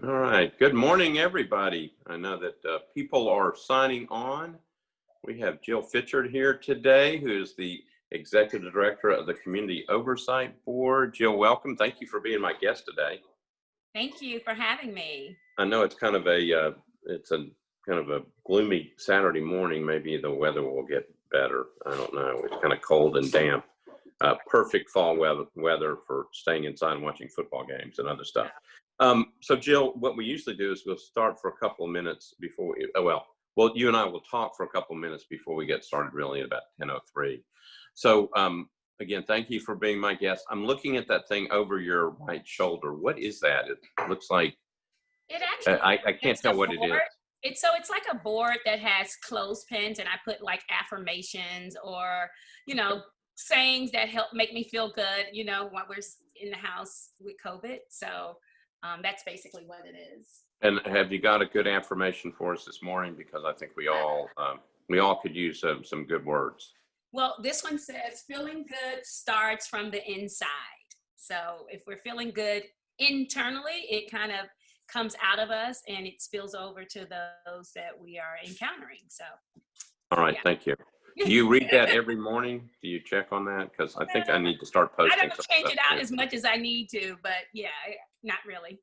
All right. Good morning, everybody. I know that people are signing on. We have Jill Fitcheard here today, who is the Executive Director of the Community Oversight Board. Jill, welcome. Thank you for being my guest today. Thank you for having me. I know it's kind of a kind of a gloomy Saturday morning. Maybe the weather will get better. I don't know. It's kind of cold and damp. Perfect fall weather for staying inside and watching football games and other stuff. So Jill, what we usually do is we'll start for a couple of minutes before we, well, you and I will talk for a couple of minutes before we get started really at about 10:03. So again, thank you for being my guest. I'm looking at that thing over your right shoulder. What is that? It looks like, It actually, I can't tell what it is. It's like a board that has clothespins, and I put like affirmations or, sayings that help make me feel good, while we're in the house with COVID. So that's basically what it is. And have you got a good affirmation for us this morning? Because I think we all could use some good words. Well, this one says, feeling good starts from the inside. So if we're feeling good internally, it kind of comes out of us and it spills over to those that we are encountering. So. All right. Yeah. Thank you. Do you read that every morning? Do you check on that? Because I think I need to start posting. I don't change it out as much as I need to, but yeah, not really.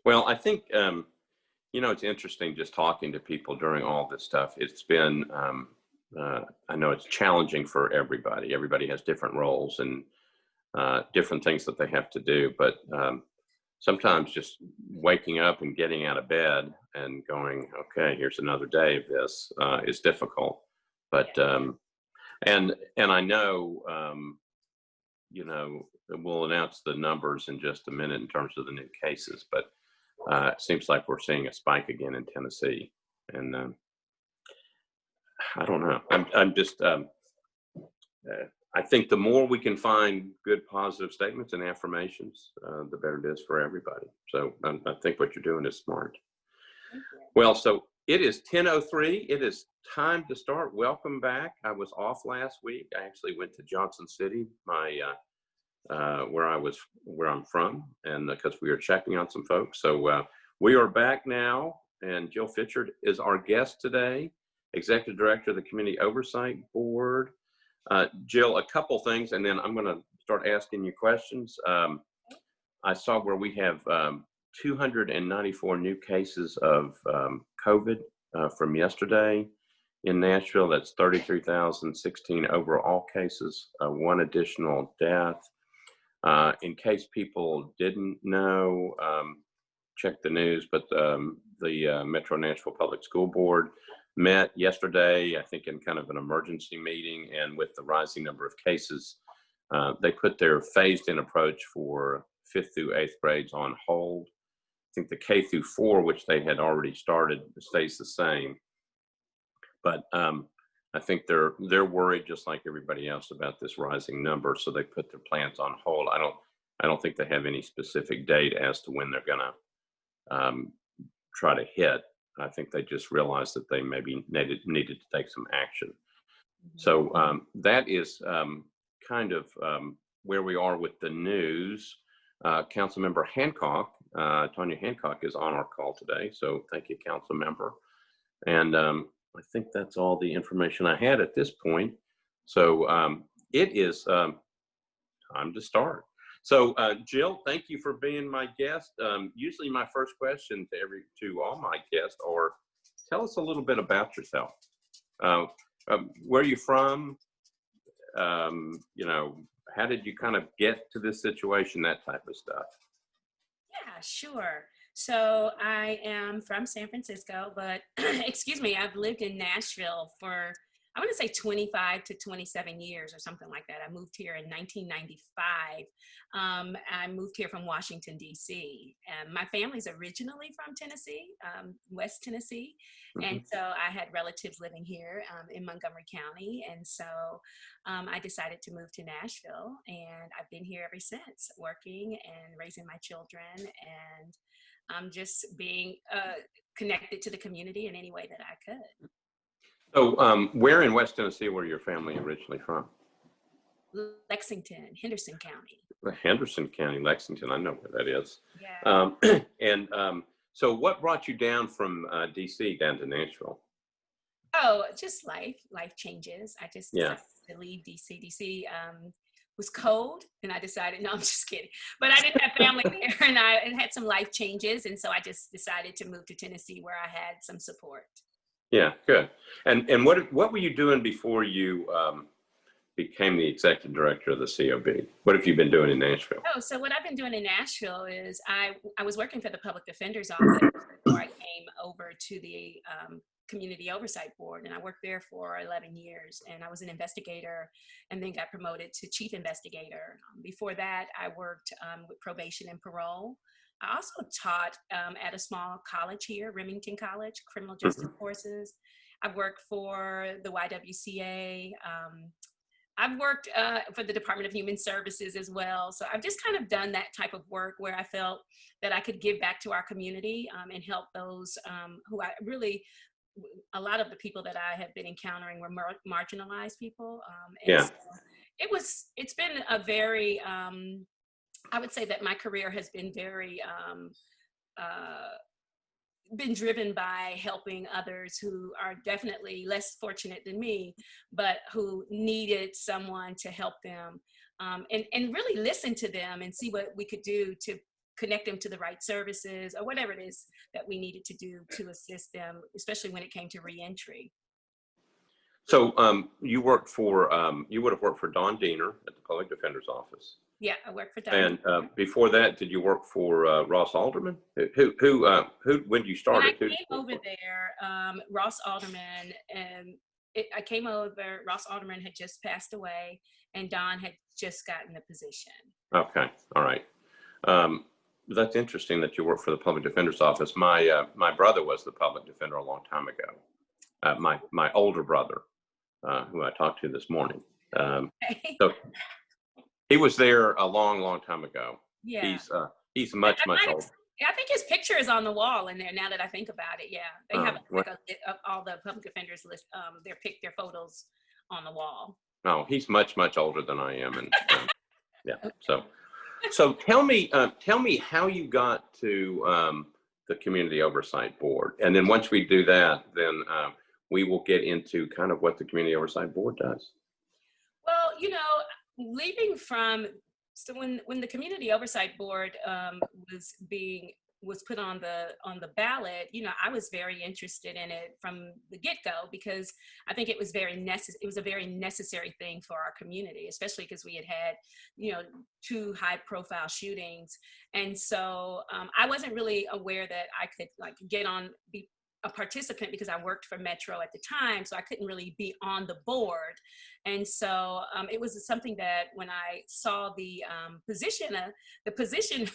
Well, I think, it's interesting just talking to people during all this stuff. It's been, I know it's challenging for everybody. Everybody has different roles and different things that they have to do. But sometimes just waking up and getting out of bed and going, okay, here's another day of this is difficult. But, and I know, we'll announce the numbers in just a minute in terms of the new cases, but it seems like we're seeing a spike again in Tennessee. And I don't know. I'm just, I think the more we can find good positive statements and affirmations, the better it is for everybody. So I think what you're doing is smart. Well, so it is 10:03. It is time to start. Welcome back. I was off last week. I actually went to Johnson City, where I'm from, and because we were checking on some folks. So we are back now, and Jill Fitcheard is our guest today, Executive Director of the Community Oversight Board. Jill, a couple things, and then I'm going to start asking you questions. I saw where we have 294 new cases of COVID from yesterday in Nashville. That's 33,016 overall cases, one additional death. In case people didn't know, check the news, but the Metro Nashville Public School Board met yesterday, I think in kind of an emergency meeting, and with the rising number of cases, they put their phased-in approach for 5th through 8th grades on hold. I think the K through 4, which they had already started, stays the same. But I think they're worried just like everybody else about this rising number, so they put their plans on hold. I don't think they have any specific date as to when they're gonna try to hit. I think they just realized that they maybe needed to take some action. Mm-hmm. So that is kind of where we are with the news. Councilmember Hancock, Tanya Hancock, is on our call today. So thank you, Councilmember. And I think that's all the information I had at this point. So it is time to start. So Jill, thank you for being my guest. Usually my first question to all my guests are, tell us a little bit about yourself. Where are you from? How did you kind of get to this situation, that type of stuff? Yeah, sure. So I am from San Francisco, but excuse me, I've lived in Nashville for, I want to say 25 to 27 years or something like that. I moved here in 1995. I moved here from Washington, D.C. And my family's originally from Tennessee, West Tennessee. Mm-hmm. And so I had relatives living here in Montgomery County. And so I decided to move to Nashville. And I've been here ever since, working and raising my children and just being connected to the community in any way that I could. So where in West Tennessee were your family originally from? Lexington, Henderson County. Henderson County, Lexington. I know where that is. Yeah. Um, and so, what brought you down from DC down to Nashville? Oh, just life changes. I just Yeah. decided to leave DC. DC was cold, and I decided, no, I'm just kidding. But I didn't have family there, and I had some life changes, and so I just decided to move to Tennessee, where I had some support. Yeah. Good. And what were you doing before you became the executive director of the COB? What have you been doing in Nashville? Oh, so what I've been doing in Nashville is I was working for the public defender's office before I came over to the community oversight board, and I worked there for 11 years, and I was an investigator and then got promoted to chief investigator. Before that, I worked with probation and parole. I also taught at a small college here, Remington College, criminal justice Mhm. courses. I've worked for the YWCA. I've worked for the Department of Human Services as well. So I've just kind of done that type of work where I felt that I could give back to our community and help those who I really, a lot of the people that I have been encountering were marginalized people. And Yeah. so it's been a very, I would say that my career has been very, uh, been driven by helping others who are definitely less fortunate than me, but who needed someone to help them and really listen to them and see what we could do to connect them to the right services or whatever it is that we needed to do to assist them, especially when it came to reentry. So you worked for you would have worked for Don Diener at the public defender's office. Yeah, I worked for Don. And before that, did you work for Ross Alderman? Who when you When I started? Who did came you work over there, Ross Alderman, I came over, Ross Alderman had just passed away, and Don had just gotten the position. for? Okay, all right. That's interesting that you work for the public defender's office. My brother was the public defender a long time ago. My older brother, who I talked to this morning. So he was there a long time ago. Yeah. He's I, much I might older. have, yeah, I think his picture is on the wall in there now that I think about it. Yeah. They have Well, like all the public defenders list, their photos on the wall. no, he's much older than I am, and yeah. So tell me how you got to the Community Oversight Board, and then once we do that, then we will get into kind of what the Community Oversight Board does. Well, leaving from so when the community oversight board was put on the ballot, I was very interested in it from the get-go because I think it was it was a very necessary thing for our community, especially because we had two high-profile shootings, and so I wasn't really aware that I could be a participant because I worked for Metro at the time, so I couldn't really be on the board. And so it was something that when I saw the position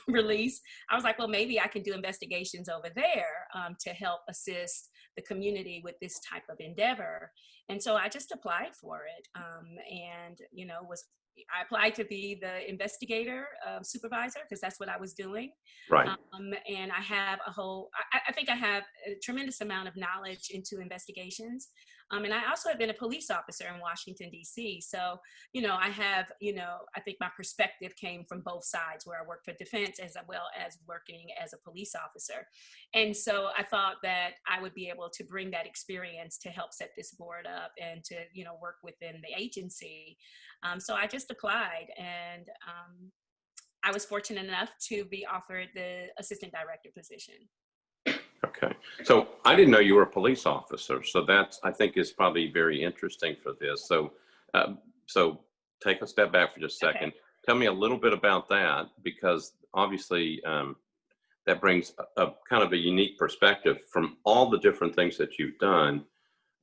release, I was like, well, maybe I can do investigations over there to help assist the community with this type of endeavor. And so I just applied for it, and I applied to be the investigator supervisor because that's what I was doing. Right. And I have I think I have a tremendous amount of knowledge into investigations. And I also have been a police officer in Washington, D.C. So, I have, I think my perspective came from both sides where I worked for defense as well as working as a police officer. And so I thought that I would be able to bring that experience to help set this board up and to, work within the agency. So I just applied, and I was fortunate enough to be offered the assistant director position. Okay. So I didn't know you were a police officer. So that's, I think, is probably very interesting for this. So, so take a step back for just a second. Okay. Tell me a little bit about that, because obviously that brings a kind of a unique perspective from all the different things that you've done.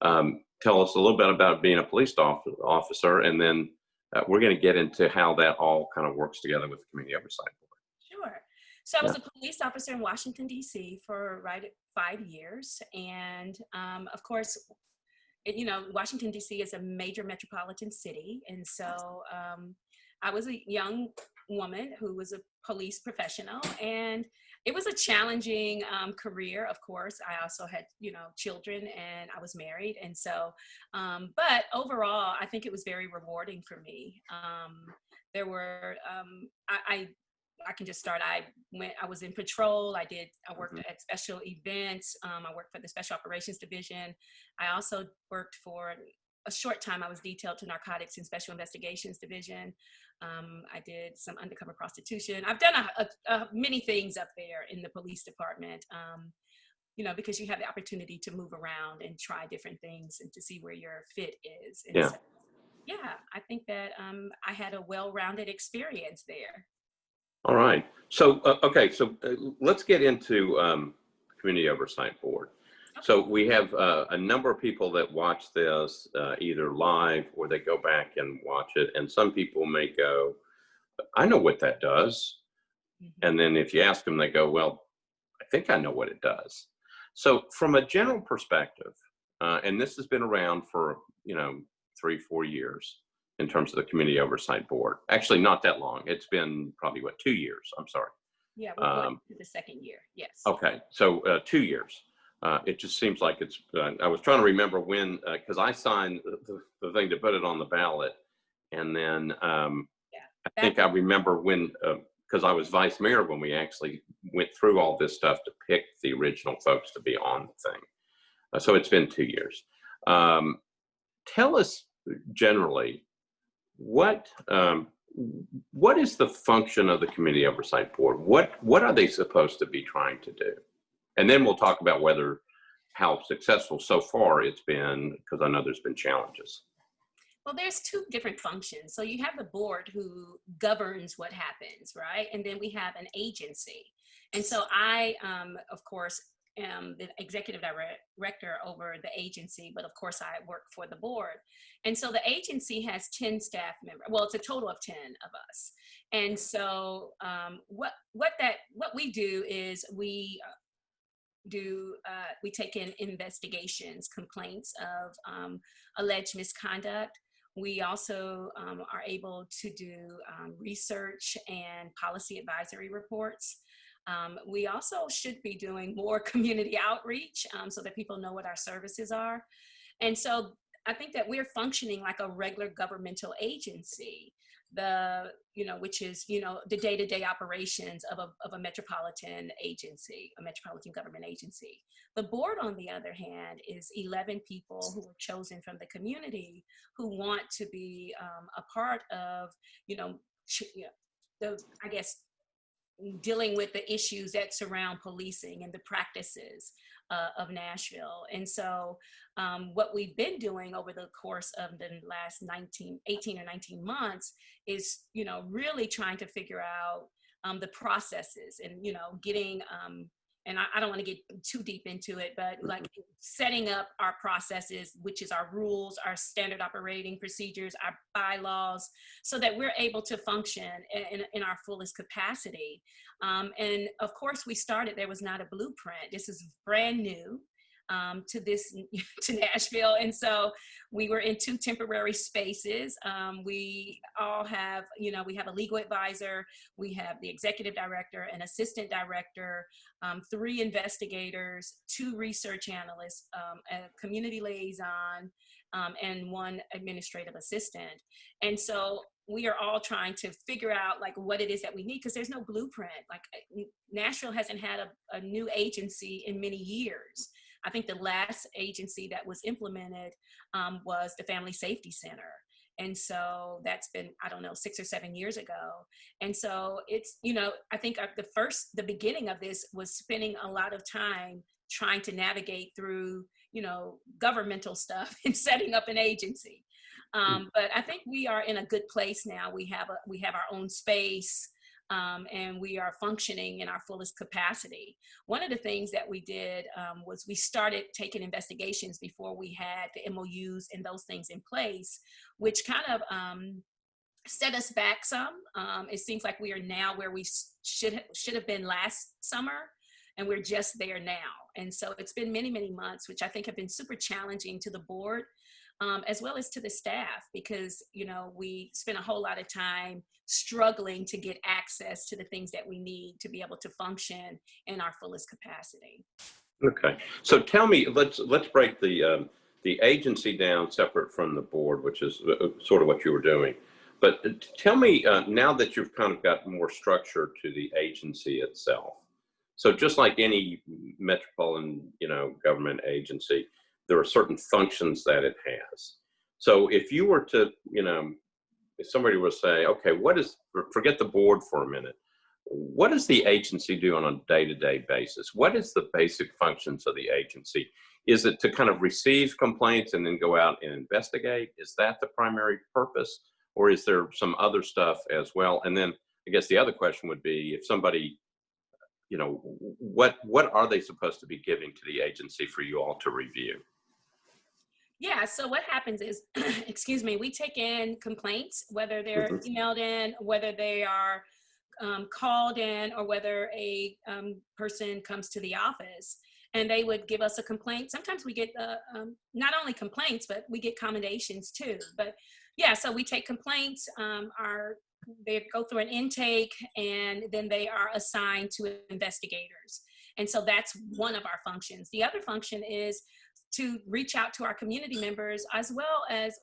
Tell us a little bit about being a police officer, and then we're going to get into how that all kind of works together with the Community Oversight Board. Sure. So I was a police officer in Washington, D.C. for right at 5 years. And of course, Washington, D.C. is a major metropolitan city. And so I was a young woman who was police professional, and it was a challenging career. Of course, I also had, children, and I was married. And so, but overall, I think it was very rewarding for me. There were, I can just start. I was in patrol. I worked at special events. I worked for the Special Operations Division. I also worked for a short time. I was detailed to Narcotics and Special Investigations Division. I did some undercover prostitution. I've done many things up there in the police department, because you have the opportunity to move around and try different things and to see where your fit is. And Yeah. so, yeah, I think that I had a well-rounded experience there. All right. So, okay. So let's get into Community Oversight Board. Okay. So we have a number of people that watch this either live or they go back and watch it. And some people may go, I know what that does. Mm-hmm. And then if you ask them, they go, well, I think I know what it does. So from a general perspective, and this has been around for, 3-4 years in terms of the Community Oversight Board. Actually, not that long. It's been probably, 2 years? I'm sorry. Yeah, we're going to the second year. Yes. Okay. So 2 years. It just seems like it's, I was trying to remember when, because I signed the thing to put it on the ballot. And then I think I remember when, because I was vice mayor when we actually went through all this stuff to pick the original folks to be on the thing. So it's been 2 years. Tell us generally, what is the function of the Community Oversight Board? What are they supposed to be trying to do? And then we'll talk about how successful so far it's been, because I know there's been challenges. Well, there's two different functions. So you have the board who governs what happens, right? And then we have an agency. And so I, of course, am the executive director over the agency, but of course I work for the board. And so the agency has 10 staff members. Well, it's a total of 10 of us. And so what we do is we take in investigations, complaints of alleged misconduct. We also are able to do research and policy advisory reports. We also should be doing more community outreach so that people know what our services are. And so I think that we're functioning like a regular governmental agency, which is, the day-to-day operations of a metropolitan agency, a metropolitan government agency. The board, on the other hand, is 11 people who were chosen from the community who want to be a part of, dealing with the issues that surround policing and the practices of Nashville. And so what we've been doing over the course of the last 18 or 19 months is, really trying to figure out the processes and, getting, and I don't want to get too deep into it, but like setting up our processes, which is our rules, our standard operating procedures, our bylaws, so that we're able to function in our fullest capacity. And of course, there was not a blueprint. This is brand new to Nashville. And so we were in 2 temporary spaces. We all have, we have a legal advisor, we have the executive director, an assistant director, 3 investigators, 2 research analysts, a community liaison, and 1 administrative assistant. And so we are all trying to figure out like what it is that we need, because there's no blueprint. Like Nashville hasn't had a new agency in many years. I think the last agency that was implemented was the Family Safety Center. And so that's been, 6 or 7 years ago. And so it's, I think the beginning of this was spending a lot of time trying to navigate through, governmental stuff and setting up an agency. But I think we are in a good place now. We have our own space. And we are functioning in our fullest capacity. One of the things that we did was we started taking investigations before we had the MOUs and those things in place, which kind of set us back some. It seems like we are now where we should have been last summer, and we're just there now. And so it's been many, many months, which I think have been super challenging to the board. as well as to the staff, because, you know, we spend a whole lot of time struggling to get access to the things that we need to be able to function in our fullest capacity. Okay. So tell me, let's break the agency down separate from the board, which is sort of what you were doing. But tell me, now that you've kind of got more structure to the agency itself. So just like any metropolitan, you know, government agency, there are certain functions that it has. So if you were to, you know, if somebody were to say, okay, forget the board for a minute. What does the agency do on a day-to-day basis? What is the basic functions of the agency? Is it to kind of receive complaints and then go out and investigate? Is that the primary purpose? Or is there some other stuff as well? And then I guess the other question would be, if somebody, you know, what are they supposed to be giving to the agency for you all to review? Yeah, so what happens is, excuse me, we take in complaints, whether they're Mhm. emailed in, whether they are called in, or whether a person comes to the office and they would give us a complaint. Sometimes we get not only complaints, but we get commendations too. But yeah, so we take complaints, they go through an intake, and then they are assigned to investigators. And so that's one of our functions. The other function is to reach out to our community members, as well as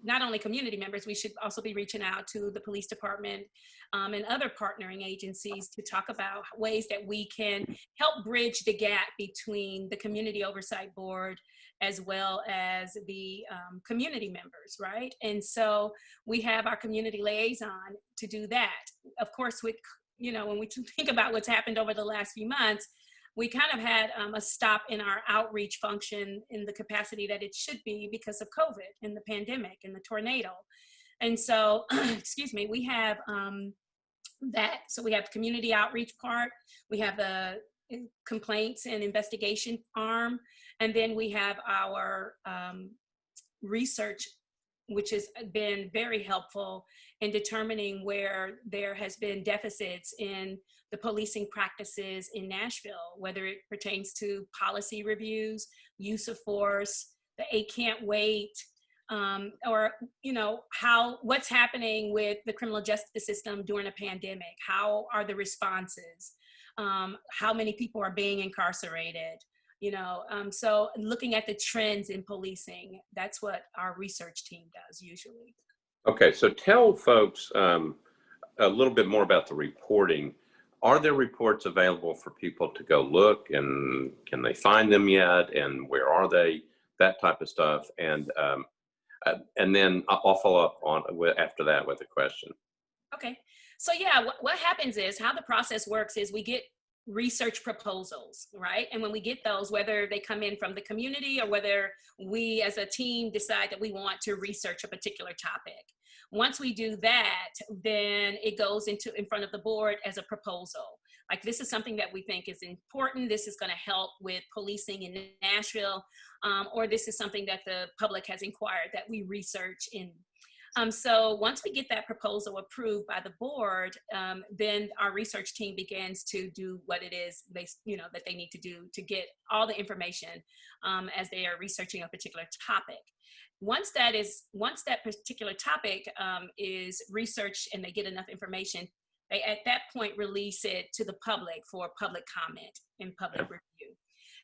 not only community members, we should also be reaching out to the police department and other partnering agencies to talk about ways that we can help bridge the gap between the Community Oversight Board as well as the community members, right? And so we have our community liaison to do that. Of course, with, you know, when we think about what's happened over the last few months, we kind of had a stop in our outreach function in the capacity that it should be because of COVID and the pandemic and the tornado. And so, excuse me, we have that. So we have the community outreach part, we have the complaints and investigation arm, and then we have our research, which has been very helpful in determining where there has been deficits in the policing practices in Nashville, whether it pertains to policy reviews, use of force, the eight can't wait, or, you know, what's happening with the criminal justice system during a pandemic. How are the responses? How many people are being incarcerated? You know, so looking at the trends in policing, that's what our research team does usually. Okay, so tell folks a little bit more about the reporting. Are there reports available for people to go look, and can they find them yet? And where are they? That type of stuff. And then I'll follow up after that with a question. Okay. So yeah, what happens is, how the process works is we get research proposals, right? And when we get those, whether they come in from the community or whether we as a team decide that we want to research a particular topic. Once we do that, then it goes in front of the board as a proposal. Like, this is something that we think is important. This is going to help with policing in Nashville, or this is something that the public has inquired that we research in. So once we get that proposal approved by the board, then our research team begins to do what it is that they need to do to get all the information as they are researching a particular topic. Once that particular topic is researched and they get enough information, they at that point release it to the public for public comment and public review.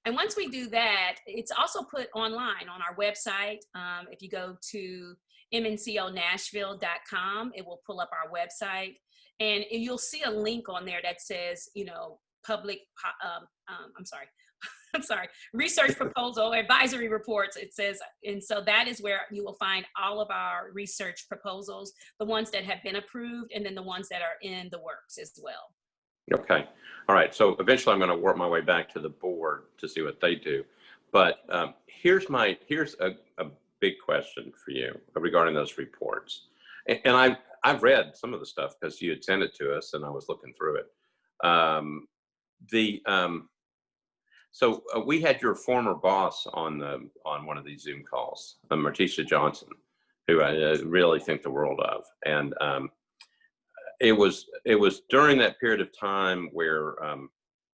And once we do that, it's also put online on our website. If you go to mnconashville.com, it will pull up our website, and you'll see a link on there that says, research proposal advisory reports, it says. And so that is where you will find all of our research proposals, the ones that have been approved, and then the ones that are in the works as well. Okay. All right. So eventually I'm going to work my way back to the board to see what they do. But here's a big question for you regarding those reports. And I've read some of the stuff because you had sent it to us and I was looking through it. So we had your former boss on one of these Zoom calls, Martisha Johnson, who I really think the world of. And it was during that period of time where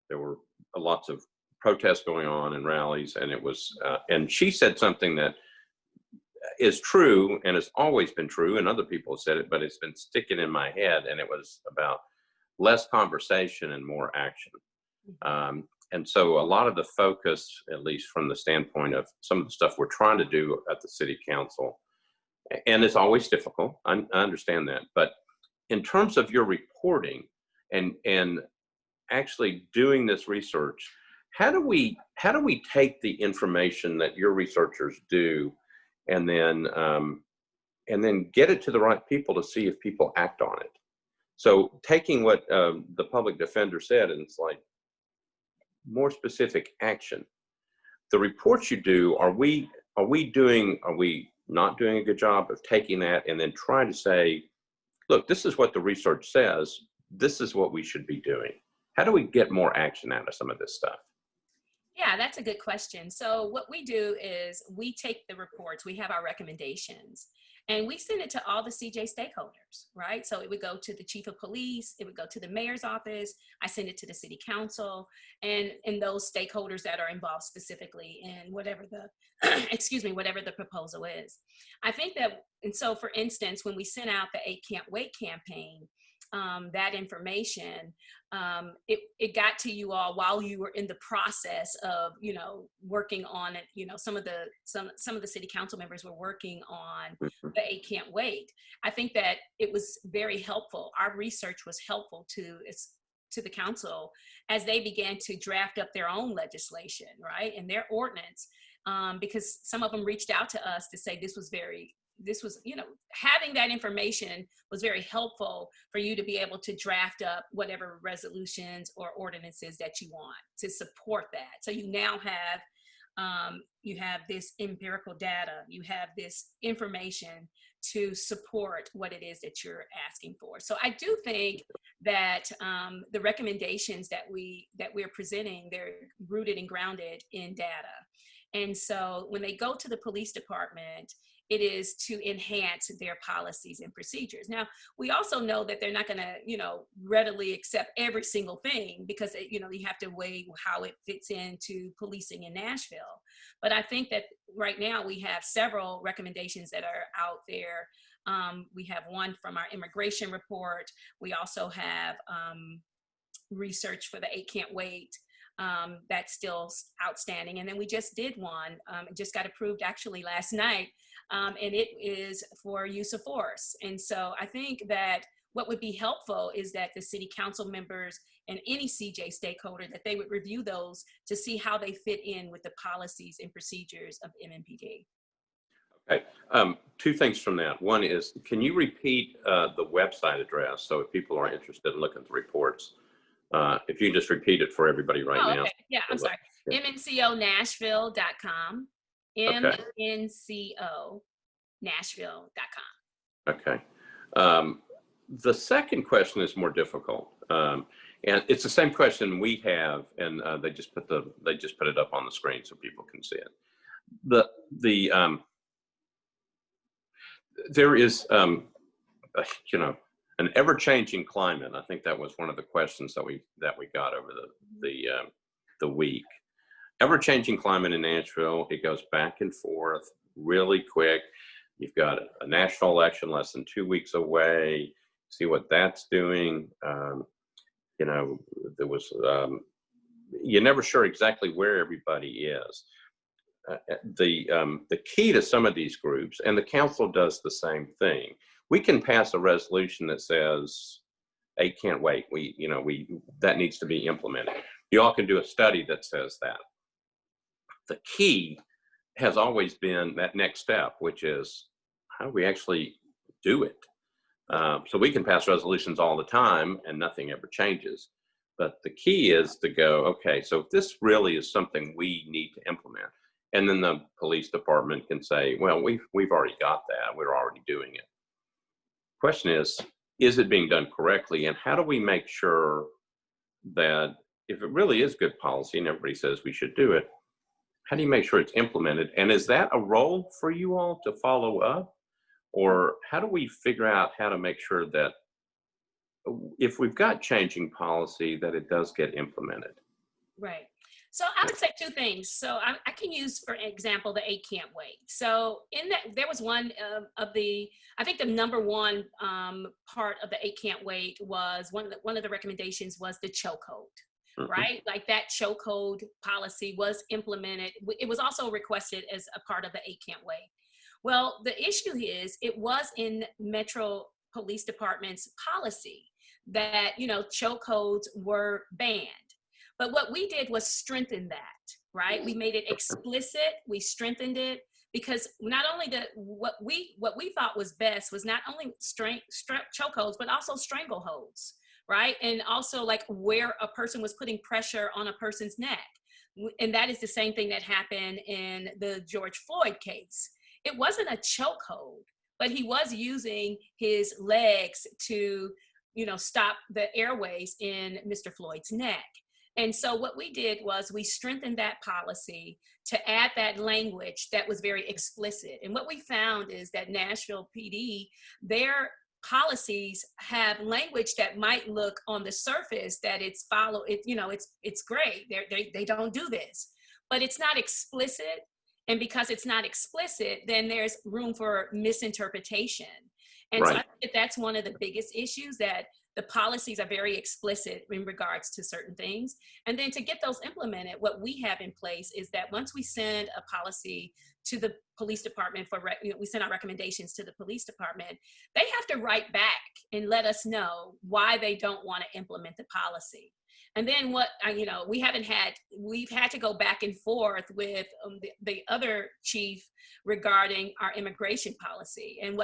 there were lots of protests going on and rallies, and it was and she said something that is true, and it's always been true, and other people have said it, but it's been sticking in my head, and it was about less conversation and more action. And so a lot of the focus, at least from the standpoint of some of the stuff we're trying to do at the city council, and it's always difficult, I understand that, but in terms of your reporting and actually doing this research, how do we take the information that your researchers do and then get it to the right people to see if people act on it? So taking what the public defender said, and it's like more specific action. The reports you do, are we not doing a good job of taking that and then trying to say, look, this is what the research says, this is what we should be doing? How do we get more action out of some of this stuff? Yeah, that's a good question. So what we do is we take the reports, we have our recommendations, and we send it to all the CJ stakeholders, right? So it would go to the chief of police, it would go to the mayor's office, I send it to the city council, and those stakeholders that are involved specifically in whatever the, excuse me, whatever the proposal is. I think that, and so for instance, when we sent out the 8 Can't Wait campaign, that information, it got to you all while you were in the process of, working on it. Some of the city council members were working on the 8 Can't Wait. I think that it was very helpful. Our research was helpful to the council as they began to draft up their own legislation, right, and their ordinance, because some of them reached out to us to say this was, having that information was very helpful for you to be able to draft up whatever resolutions or ordinances that you want to support that. So you now have, you have this empirical data, you have this information to support what it is that you're asking for. So I do think that the recommendations that we're presenting, they're rooted and grounded in data. And so when they go to the police department, it is to enhance their policies and procedures. Now, we also know that they're not going to, readily accept every single thing because, you have to weigh how it fits into policing in Nashville. But I think that right now we have several recommendations that are out there. We have one from our immigration report. We also have research for the 8 Can't Wait. That's still outstanding. And then we just did one, it just got approved actually last night, and it is for use of force. And so I think that what would be helpful is that the city council members and any CJ stakeholder, that they would review those to see how they fit in with the policies and procedures of MMPD. Okay, 2 things from that. One is, can you repeat the website address so if people are interested in looking at the reports? If you just repeat it for everybody right now. Okay. Yeah, I'm sorry. Yeah. MNCONashville.com. MNCONashville.com. Okay. The second question is more difficult, and it's the same question we have, and they just put it up on the screen so people can see it. There is an ever-changing climate. I think that was one of the questions that we got over the week. Ever-changing climate in Nashville. It goes back and forth really quick. You've got a national election less than 2 weeks away. See what that's doing. There was you're never sure exactly where everybody is. The key to some of these groups, and the council does the same thing. We can pass a resolution that says, 8 Can't Wait. That needs to be implemented. You all can do a study that says that. The key has always been that next step, which is how do we actually do it? So we can pass resolutions all the time and nothing ever changes. But the key is to go, okay, so if this really is something we need to implement, and then the police department can say, well, we've already got that. We're already doing it. Question is it being done correctly? And how do we make sure that if it really is good policy and everybody says we should do it, how do you make sure it's implemented? And is that a role for you all to follow up? Or how do we figure out how to make sure that if we've got changing policy, that it does get implemented? Right. So I would say two things. So I can use, for example, the 8 can't wait. So in that, there was one of the, I think the number one part of the 8 can't wait was one of the recommendations was the chokehold, Mhm. right? Like that chokehold policy was implemented. It was also requested as a part of the 8 can't wait. Well, the issue is it was in Metro Police Department's policy that, chokeholds were banned. But what we did was strengthen that, right? We made it explicit. We strengthened it because not only what we thought was best was not only chokeholds, but also strangleholds, right? And also like where a person was putting pressure on a person's neck. And that is the same thing that happened in the George Floyd case. It wasn't a chokehold, but he was using his legs to, stop the airways in Mr. Floyd's neck. And so what we did was we strengthened that policy to add that language that was very explicit. And what we found is that Nashville PD, their policies have language that might look on the surface that it's great. They don't do this, but it's not explicit. And because it's not explicit, then there's room for misinterpretation. And so I Right. think that that's one of the biggest issues, that the policies are very explicit in regards to certain things. And then to get those implemented, what we have in place is that once we send a policy to the police department we send our recommendations to the police department, they have to write back and let us know why they don't want to implement the policy. And then we've had to go back and forth with the other chief regarding our immigration policy and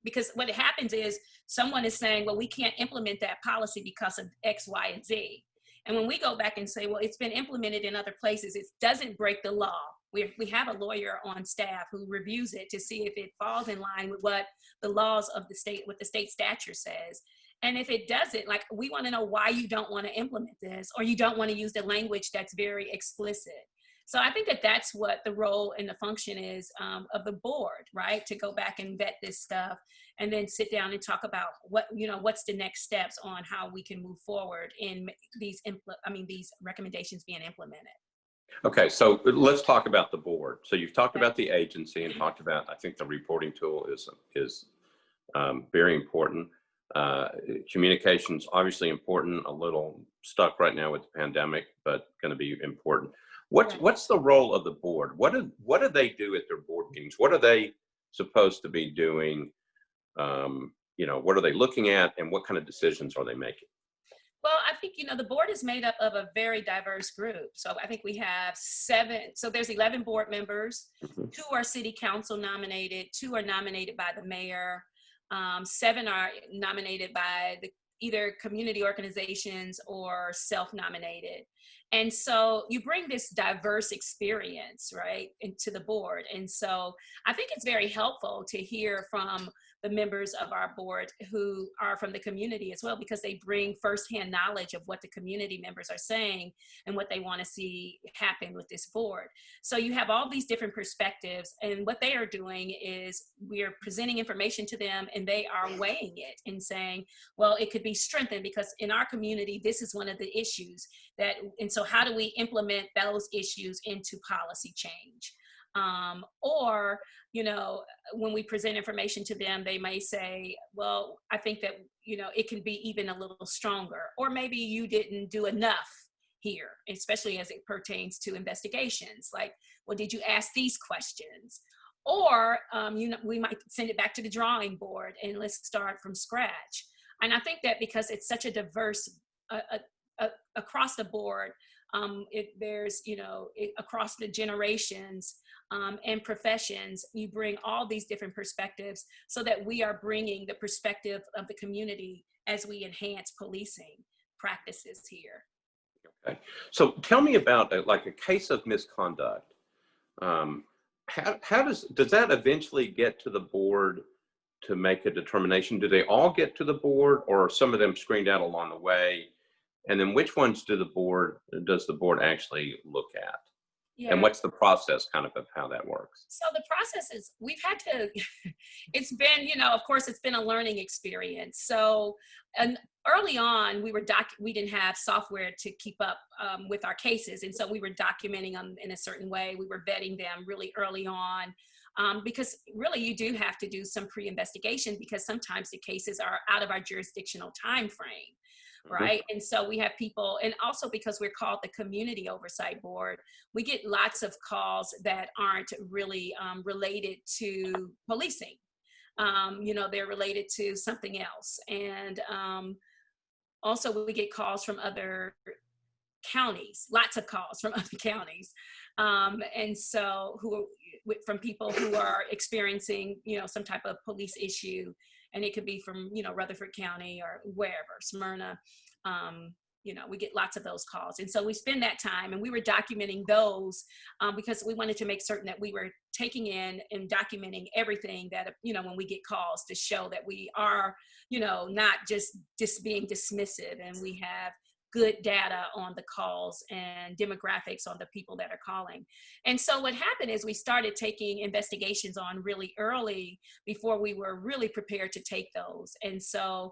because what happens is someone is saying, well, we can't implement that policy because of X, Y, and Z. And when we go back and say, well, it's been implemented in other places, it doesn't break the law. We have a lawyer on staff who reviews it to see if it falls in line with what the laws of the state, what the state statute says. And if it doesn't, like, we want to know why you don't want to implement this, or you don't want to use the language that's very explicit. So I think that that's what the role and the function is of the board, right? To go back and vet this stuff and then sit down and talk about what's the next steps on how we can move forward in these recommendations being implemented. Okay, so let's talk about the board. So you've talked about the agency and talked about, I think the reporting tool is very important. Communication's obviously important, a little stuck right now with the pandemic, but going to be important. What's the role of the board? What do they do at their board meetings? What are they supposed to be doing? What are they looking at, and what kind of decisions are they making? Well, I think, the board is made up of a very diverse group. So I think we have 7, so there's 11 board members. Mhm. 2 are city council nominated, 2 are nominated by the mayor, 7 are nominated by either community organizations or self-nominated. And so you bring this diverse experience, right, into the board. And so I think it's very helpful to hear from the members of our board who are from the community as well, because they bring firsthand knowledge of what the community members are saying and what they want to see happen with this board. So you have all these different perspectives, and what they are doing is we're presenting information to them, and they are weighing it and saying, well, it could be strengthened because in our community, this is one of the issues and so how do we implement those issues into policy change? Or, when we present information to them, they may say, well, I think that, it can be even a little stronger, or maybe you didn't do enough here, especially as it pertains to investigations. Like, well, did you ask these questions? Or, we might send it back to the drawing board and let's start from scratch. And I think that because it's such a diverse, across the board, there's, across the generations and professions, you bring all these different perspectives so that we are bringing the perspective of the community as we enhance policing practices here. Okay, so tell me about like a case of misconduct. How does that eventually get to the board to make a determination? Do they all get to the board, or are some of them screened out along the way? And then which ones does the board actually look at? And Yeah. what's the process kind of how that works? So the process is we've had to, it's been, of course, it's been a learning experience. So, and early on, we didn't have software to keep up with our cases. And so we were documenting them in a certain way. We were vetting them really early on. Because really you do have to do some pre-investigation because sometimes the cases are out of our jurisdictional time frame. Mhm. Right. And so we have people, and also because we're called the Community Oversight Board, we get lots of calls that aren't really related to policing. They're related to something else. And also, we get calls from other counties, lots of calls from other counties. And so, from people who are experiencing, some type of police issue, and it could be from, Rutherford County or wherever, Smyrna. We get lots of those calls. And so we spend that time and we were documenting those because we wanted to make certain that we were taking in and documenting everything that, when we get calls to show that we are, not just being dismissive, and we have good data on the calls and demographics on the people that are calling. And so what happened is we started taking investigations on really early before we were really prepared to take those. And so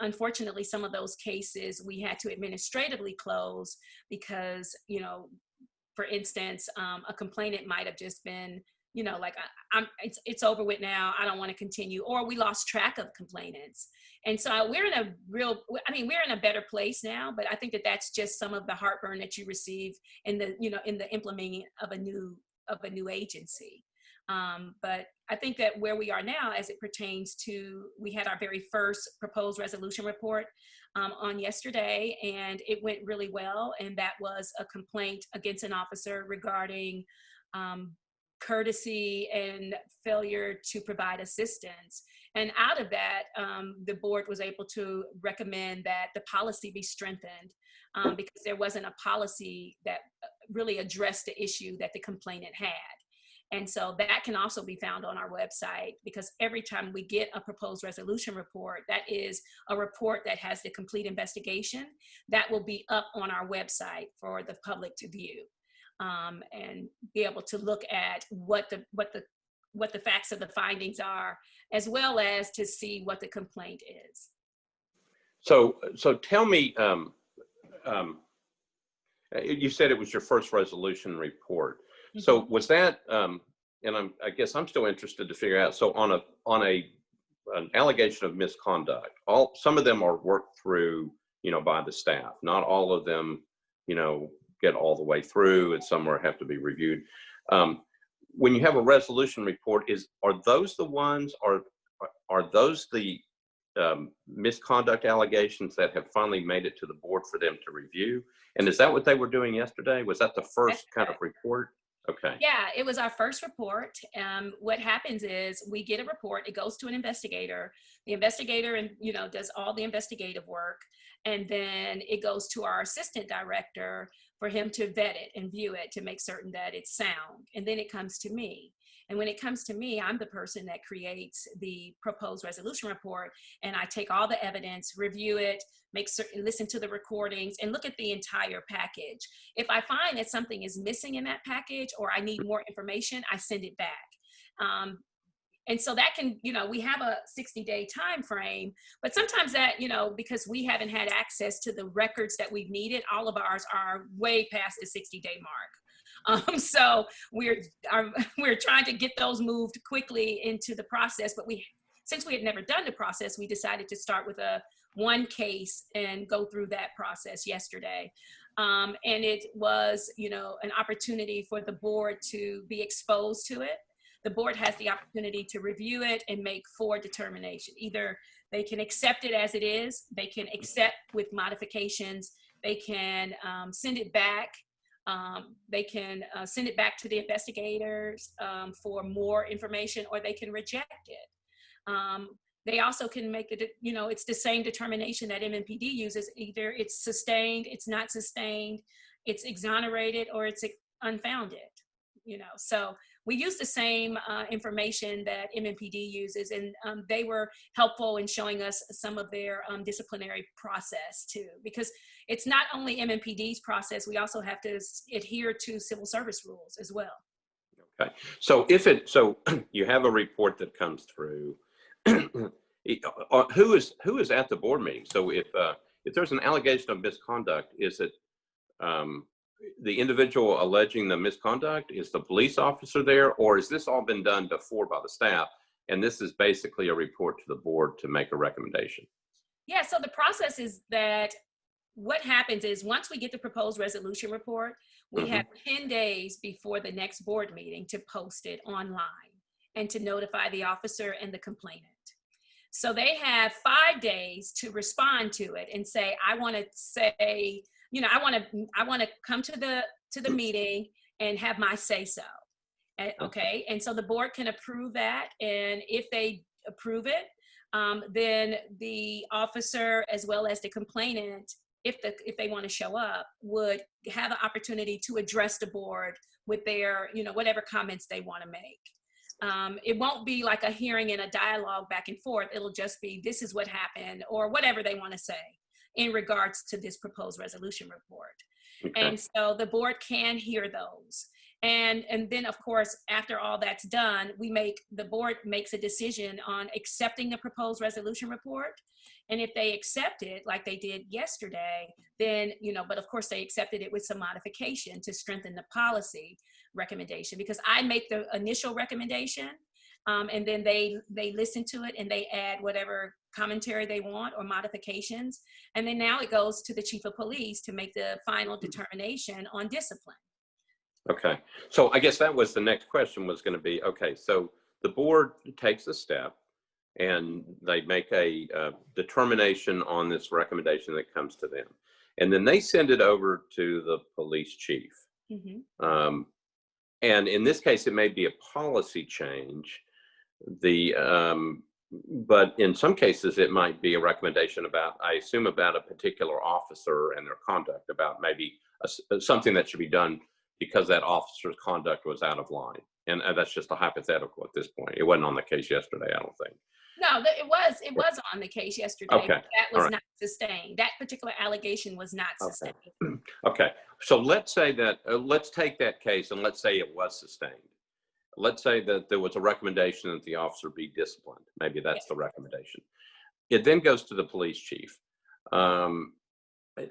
unfortunately, some of those cases we had to administratively close because, for instance, a complainant might have just been, like, it's over with now. I don't want to continue. Or we lost track of complainants. And so we're in a better place now, but I think that that's just some of the heartburn that you receive in the implementing of a new agency. But I think that where we are now, as it pertains to, we had our very first proposed resolution report on yesterday, and it went really well. And that was a complaint against an officer regarding courtesy and failure to provide assistance. And out of that, the board was able to recommend that the policy be strengthened because there wasn't a policy that really addressed the issue that the complainant had. And so that can also be found on our website, because every time we get a proposed resolution report, that is a report that has the complete investigation, that will be up on our website for the public to view and be able to look at what the facts of the findings are, as well as to see what the complaint is. So tell me, you said it was your first resolution report. Mm-hmm. So was that, and I guess I'm still interested to figure out. So on an allegation of misconduct, some of them are worked through, by the staff. Not all of them, get all the way through, and some have to be reviewed. When you have a resolution report, are those the ones, are those the misconduct allegations that have finally made it to the board for them to review? And is that what they were doing yesterday? Was that the first kind of report? Okay. Yeah, it was our first report. What happens is we get a report, it goes to an investigator. The investigator, does all the investigative work. And then it goes to our assistant director for him to vet it and view it to make certain that it's sound. And then it comes to me. And when it comes to me, I'm the person that creates the proposed resolution report. And I take all the evidence, review it, listen to the recordings, and look at the entire package. If I find that something is missing in that package, or I need more information, I send it back. And so that can, we have a 60-day time frame, but sometimes that, because we haven't had access to the records that we've needed, all of ours are way past the 60-day mark. So we're trying to get those moved quickly into the process, but since we had never done the process, we decided to start with one case and go through that process yesterday. And it was, an opportunity for the board to be exposed to it. The board has the opportunity to review it and make 4 determinations. Either they can accept it as it is, they can accept with modifications, they can send it back. They can send it back to the investigators for more information, or they can reject it. They also can make it's the same determination that MMPD uses. Either it's sustained, it's not sustained, it's exonerated, or it's unfounded. So we use the same information that MMPD uses, and they were helpful in showing us some of their disciplinary process too, because it's not only MMPD's process, we also have to adhere to civil service rules as well. Okay, so so you have a report that comes through. Who is at the board meeting? So if there's an allegation of misconduct, is it the individual alleging the misconduct? Is the police officer there, or is this all been done before by the staff, and this is basically a report to the board to make a recommendation? Yeah, so the process is that what happens is once we get the proposed resolution report, we have 10 days before the next board meeting to post it online and to notify the officer and the complainant. So they have 5 days to respond to it and say, I want to say, you know, I want to come to the meeting and have my say so. Okay, and so the board can approve that, and if they approve it, then the officer as well as the complainant, if they want to show up, would have an opportunity to address the board with their, you know, whatever comments they want to make. It won't be like a hearing and a dialogue back and forth. It'll just be, this is what happened, or whatever they want to say in regards to this proposed resolution report. Okay. And so the board can hear those. And then of course, after all that's done, the board makes a decision on accepting the proposed resolution report. And if they accept it, like they did yesterday, then, you know, but of course they accepted it with some modification to strengthen the policy recommendation, because I make the initial recommendation, and then they listen to it and they add whatever commentary they want or modifications. And then now it goes to the chief of police to make the final determination on discipline. Okay, so I guess that was the next question was going to be, okay, so the board takes a step and they make a determination on this recommendation that comes to them. And then they send it over to the police chief. And in this case, it may be a policy change. But in some cases, it might be a recommendation about, I assume, about a particular officer and their conduct, about maybe something that should be done because that officer's conduct was out of line. And that's just a hypothetical at this point. It wasn't on the case yesterday, I don't think. No, it was on the case yesterday. Okay. But that was not sustained. That particular allegation was not sustained. Okay. So let's say that, let's take that case and let's say it was sustained. Let's say that there was a recommendation that the officer be disciplined. Maybe that's the recommendation. It then goes to the police chief.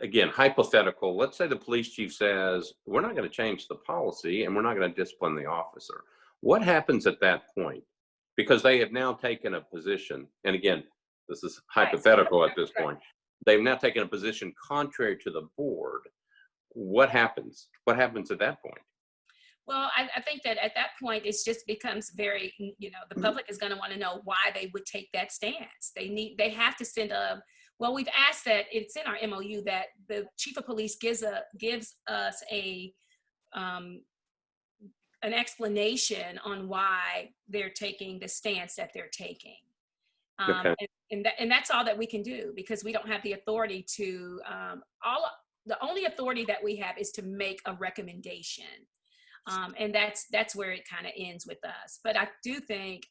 Again, hypothetical, let's say the police chief says, we're not going to change the policy and we're not going to discipline the officer. What happens at that point? Because they have now taken a position, and again, this is hypothetical at this point. They've now taken a position contrary to the board. What happens? What happens at that point? Well, I think that at that point, it just becomes very, you know, the public is going to want to know why they would take that stance. They have to send well, we've asked that, it's in our MOU that the chief of police gives us an explanation on why they're taking the stance that they're taking. Okay. And that's all that we can do, because we don't have the authority to, the only authority that we have is to make a recommendation. And that's where it kind of ends with us. But I do think,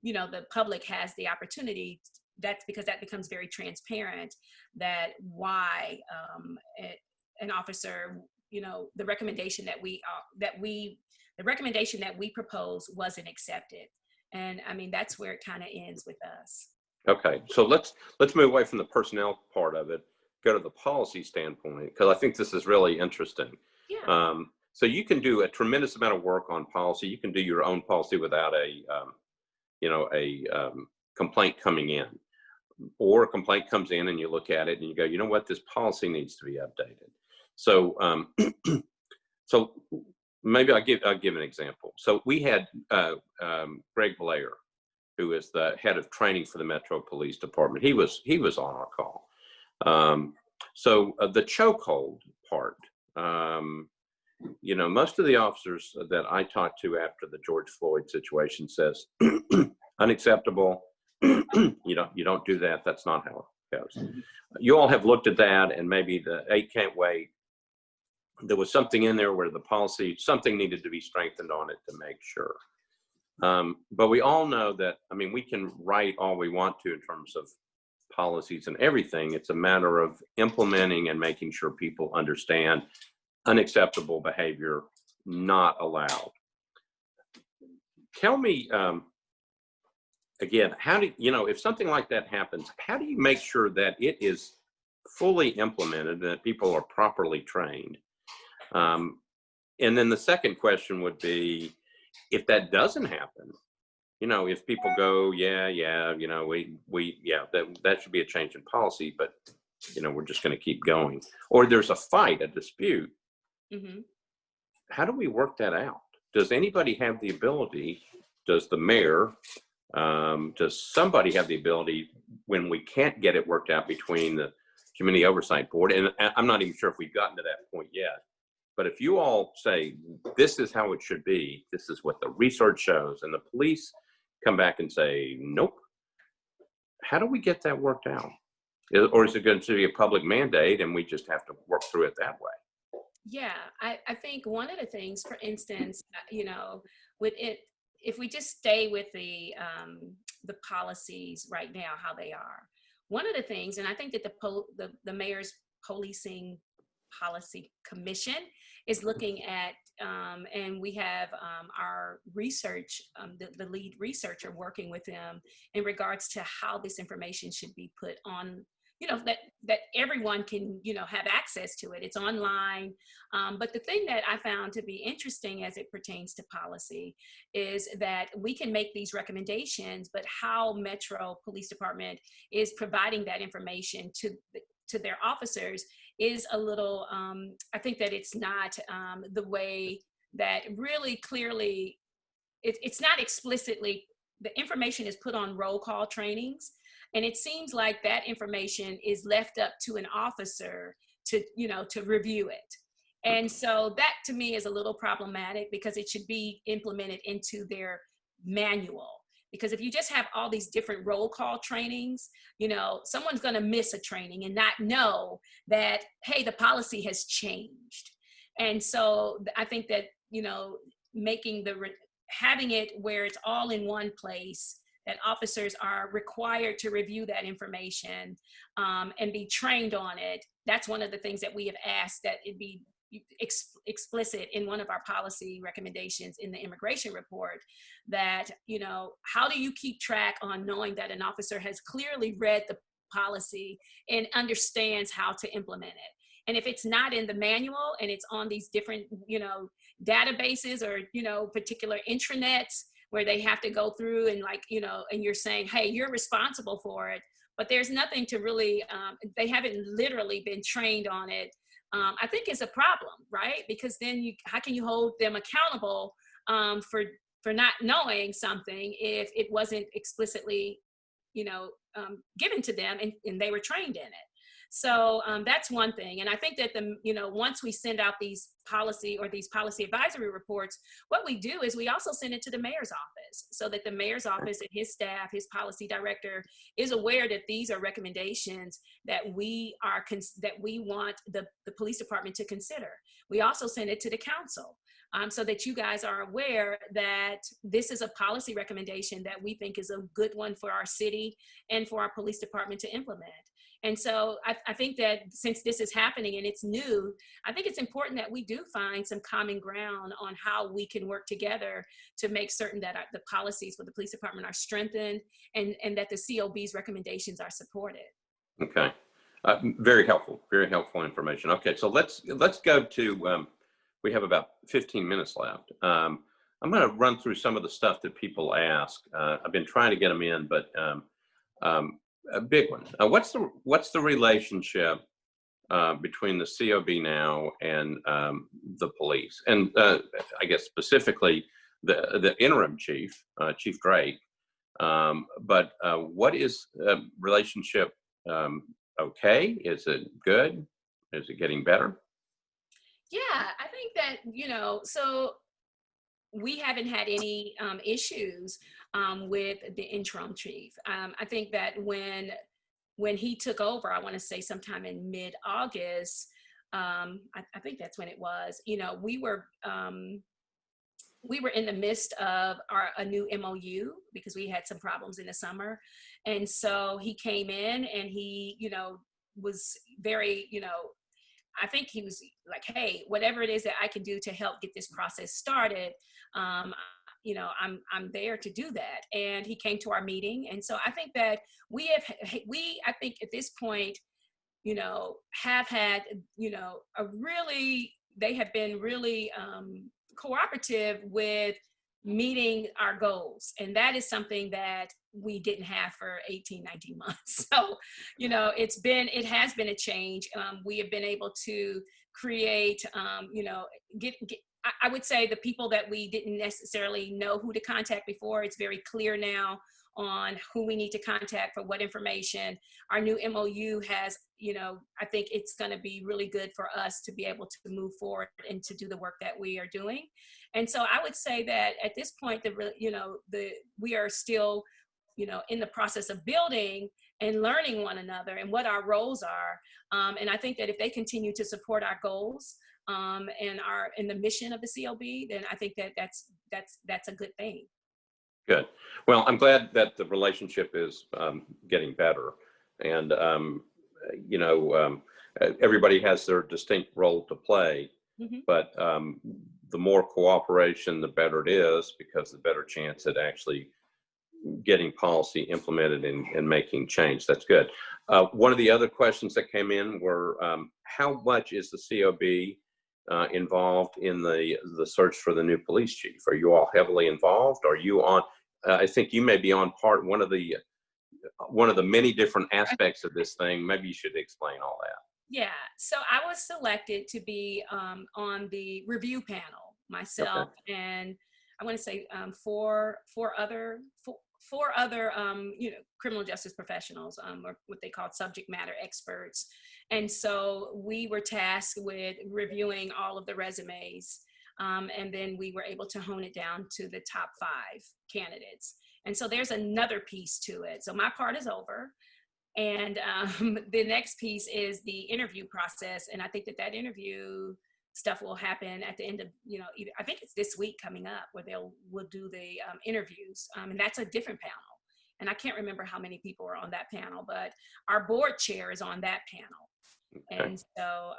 you know, the public has the opportunity, that's because that becomes very transparent, that why an officer, you know, the recommendation that we propose wasn't accepted. And I mean, that's where it kind of ends with us. Okay, so let's move away from the personnel part of it, go to the policy standpoint, because I think this is really interesting. Yeah. So you can do a tremendous amount of work on policy. You can do your own policy without a complaint coming in, or a complaint comes in and you look at it and you go, you know what, this policy needs to be updated. So, so maybe I'll give an example. So we had Greg Blair, who is the head of training for the Metro Police Department. He was on our call. So the chokehold part. You know, most of the officers that I talked to after the George Floyd situation says, unacceptable. You don't do that. That's not how it goes. You all have looked at that, and maybe the 8 can't wait there was something in there where the policy, something needed to be strengthened on it to make sure. But we all know that, I mean, we can write all we want to in terms of policies and everything. It's a matter of implementing and making sure people understand unacceptable behavior not allowed. Tell me, again, how do you know if something like that happens, how do you make sure that it is fully implemented and that people are properly trained? And then the second question would be, if that doesn't happen, you know, if people go, yeah, you know, that should be a change in policy, but you know, we're just going to keep going, or there's a fight, a dispute. Mm-hmm. How do we work that out? Does anybody have the ability? Does the mayor? Does somebody have the ability, when we can't get it worked out between the Community Oversight Board, and I'm not even sure if we've gotten to that point yet, but if you all say, this is how it should be, this is what the research shows, and the police come back and say, nope, how do we get that worked out? Or is it going to be a public mandate and we just have to work through it that way? Yeah, I think one of the things, for instance, you know, with it, if we just stay with the policies right now, how they are, one of the things, and I think that the mayor's policing policy commission is looking at, and we have our research, the lead researcher working with them in regards to how this information should be put on, you know, that everyone can, you know, have access to it. It's online. But the thing that I found to be interesting as it pertains to policy is that we can make these recommendations, but how Metro Police Department is providing that information to their officers is a little, I think that it's not the way that really clearly, it's not explicitly, the information is put on roll call trainings. And it seems like that information is left up to an officer to, you know, to review it. And so that to me is a little problematic, because it should be implemented into their manual. Because if you just have all these different roll call trainings, you know, someone's going to miss a training and not know that, hey, the policy has changed. And so I think that, you know, having it where it's all in one place, that officers are required to review that information and be trained on it. That's one of the things that we have asked, that it be explicit in one of our policy recommendations in the immigration report, that, you know, how do you keep track on knowing that an officer has clearly read the policy and understands how to implement it? And if it's not in the manual and it's on these different, you know, databases or, you know, particular intranets where they have to go through and, like, you know, and you're saying, hey, you're responsible for it, but there's nothing to really, they haven't literally been trained on it, I think is a problem, right? Because then how can you hold them accountable for not knowing something if it wasn't explicitly, you know, given to them and they were trained in it? So that's one thing. And I think that you know, once we send out these policy advisory reports, what we do is we also send it to the mayor's office, so that the mayor's office and his staff, his policy director, is aware that these are recommendations that we want the police department to consider. We also send it to the council, so that you guys are aware that this is a policy recommendation that we think is a good one for our city and for our police department to implement. And so I think that since this is happening and it's new, I think it's important that we do find some common ground on how we can work together to make certain that the policies for the police department are strengthened and that the COB's recommendations are supported. Okay. Very helpful information. Okay, so let's go to, we have about 15 minutes left. I'm going to run through some of the stuff that people ask. I've been trying to get them in, but a big one. What's the relationship between the COB now and the police, and I guess specifically the interim chief, Chief Drake? But what is relationship? Okay, is it good? Is it getting better? Yeah, I think that, you know, so we haven't had any issues with the interim chief. I think that when he took over, I want to say sometime in mid-August, I think that's when it was, we were in the midst of a new MOU because we had some problems in the summer. And so he came in and he, was very, I think he was like, hey, whatever it is that I can do to help get this process started, um, I'm there to do that. And he came to our meeting. And so I think that I think at this point, have had, they have been really cooperative with meeting our goals. And that is something that we didn't have for 18, 19 months. So, it has been a change. We have been able to create, I would say the people that we didn't necessarily know who to contact before, it's very clear now on who we need to contact for what information. Our new MOU has, I think it's going to be really good for us to be able to move forward and to do the work that we are doing. And so I would say that at this point, we are still, in the process of building and learning one another and what our roles are. And I think that if they continue to support our goals and in the mission of the COB, then I think that that's a good thing. Good. Well, I'm glad that the relationship is getting better, and everybody has their distinct role to play. Mm-hmm. But the more cooperation, the better it is, because the better chance at actually getting policy implemented and making change. That's good. One of the other questions that came in were, how much is the COB involved in the search for the new police chief? Are you all heavily involved? Are you on? I think you may be on one of the many different aspects of this thing. Maybe you should explain all that. Yeah. So I was selected to be on the review panel myself, okay. And I want to say four other criminal justice professionals, or what they call subject matter experts. And so we were tasked with reviewing all of the resumes. And then we were able to hone it down to the top 5 candidates. And so there's another piece to it. So my part is over. And the next piece is the interview process. And I think that interview stuff will happen at the end of, I think it's this week coming up where we'll do the interviews. And that's a different panel. And I can't remember how many people are on that panel, but our board chair is on that panel. Okay. And so,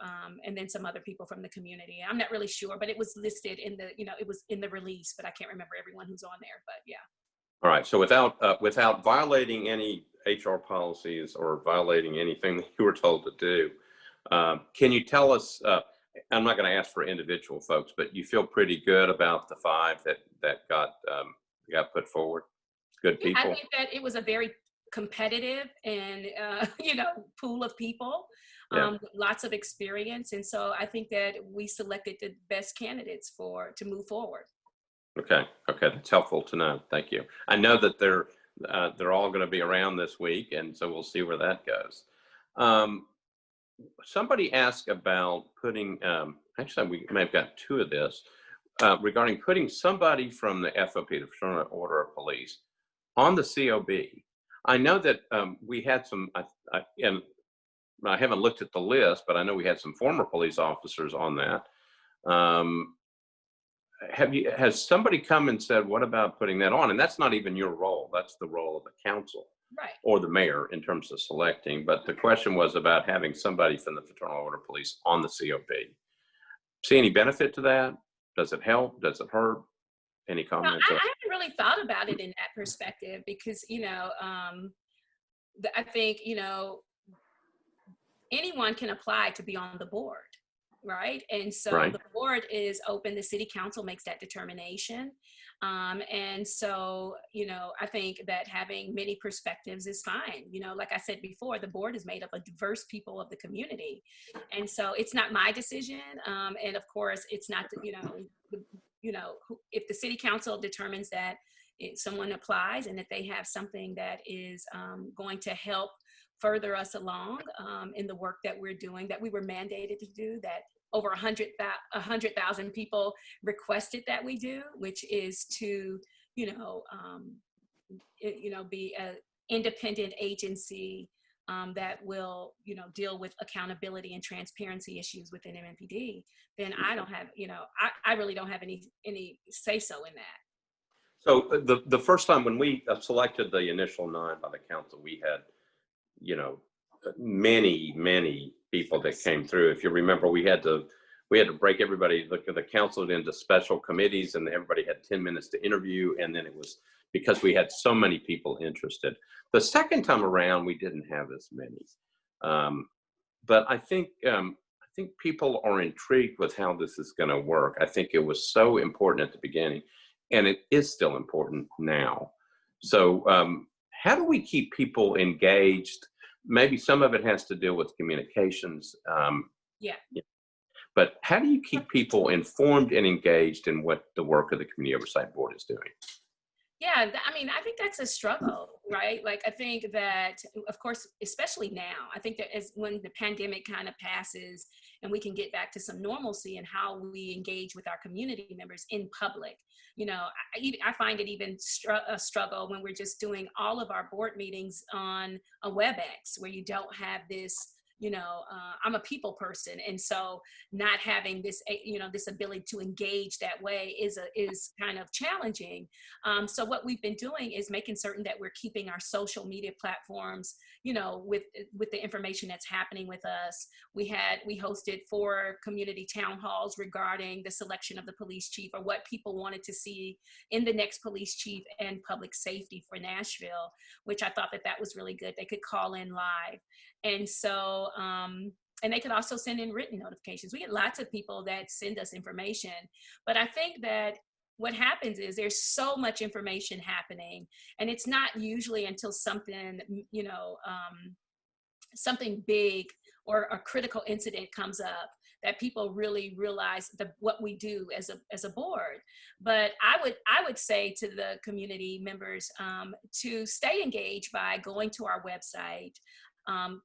and then some other people from the community. I'm not really sure, but it was listed in it was in the release, but I can't remember everyone who's on there, but yeah. All right. So without violating any HR policies or violating anything that you were told to do, can you tell us, I'm not going to ask for individual folks, but you feel pretty good about the 5 that got put forward? Good people? I think that it was a very competitive and, pool of people. Yeah. Lots of experience. And so I think that we selected the best candidates to move forward. Okay. That's helpful to know. Thank you. I know that they're all going to be around this week, and so we'll see where that goes. Somebody asked about putting, actually we may have got 2 of this, regarding putting somebody from the FOP, the Fraternal Order of Police, on the COB. I know that we had some, and I haven't looked at the list, but I know we had some former police officers on that. Has somebody come and said, what about putting that on? And that's not even your role. That's the role of the council, right, or the mayor in terms of selecting. But the question was about having somebody from the Fraternal Order of Police on the COB. See any benefit to that? Does it help? Does it hurt? Any comments? I haven't really thought about it in that perspective because, I think, anyone can apply to be on the board, right? And so right. The board is open, the city council makes that determination. And so, I think that having many perspectives is fine. Like I said before, the board is made up of diverse people of the community. And so it's not my decision. And of course, it's not, if the city council determines that someone applies and that they have something that is going to help further us along in the work that we're doing, that we were mandated to do, that over 100,000 people requested that we do, which is to, be an independent agency that will, deal with accountability and transparency issues within MMPD, then I don't have, I really don't have any say so in that. So the first time when we selected the initial 9 by the council, we had, many people that came through. If you remember, we had to break everybody, the council into special committees, and everybody had 10 minutes to interview. And then it was because we had so many people interested. The second time around, we didn't have as many. But I think people are intrigued with how this is going to work. I think it was so important at the beginning, and it is still important now. So how do we keep people engaged? Maybe some of it has to do with communications. Yeah. But how do you keep people informed and engaged in what the work of the Community Oversight Board is doing? Yeah, I mean, I think that's a struggle, right? Like, I think that, of course, especially now, I think that as when the pandemic kind of passes and we can get back to some normalcy in how we engage with our community members in public, I find it even a struggle when we're just doing all of our board meetings on a WebEx, where you don't have this, I'm a people person. And so not having this, this ability to engage that way is kind of challenging. So what we've been doing is making certain that we're keeping our social media platforms, with the information that's happening with us. We hosted 4 community town halls regarding the selection of the police chief, or what people wanted to see in the next police chief and public safety for Nashville, which I thought that was really good. They could call in live. And so, and they could also send in written notifications. We get lots of people that send us information, but I think that what happens is there's so much information happening, and it's not usually until something, something big or a critical incident comes up that people really realize what we do as a board. But I would say to the community members to stay engaged by going to our website,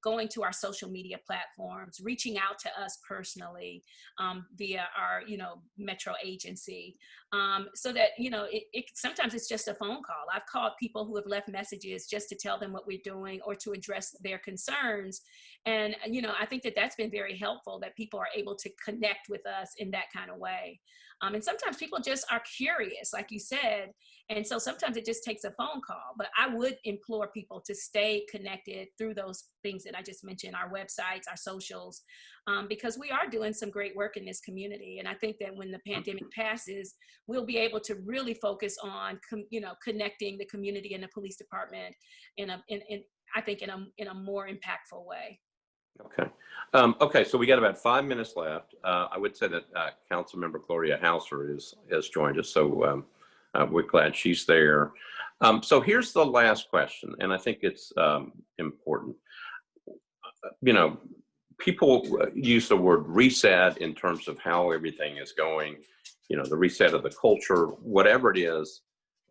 going to our social media platforms, reaching out to us personally via our, Metro agency, so that, sometimes it's just a phone call. I've called people who have left messages just to tell them what we're doing or to address their concerns. And, I think that that's been very helpful, that people are able to connect with us in that kind of way. And sometimes people just are curious, like you said. And so sometimes it just takes a phone call, but I would implore people to stay connected through those things that I just mentioned, our websites, our socials, because we are doing some great work in this community. And I think that when the pandemic passes, we'll be able to really focus on, connecting the community and the police department in a more impactful way. Okay. Okay, so we got about 5 minutes left. I would say that Councilmember Gloria Hauser has joined us, so we're glad she's there. So here's the last question, and I think it's important. People use the word reset in terms of how everything is going, the reset of the culture, whatever it is.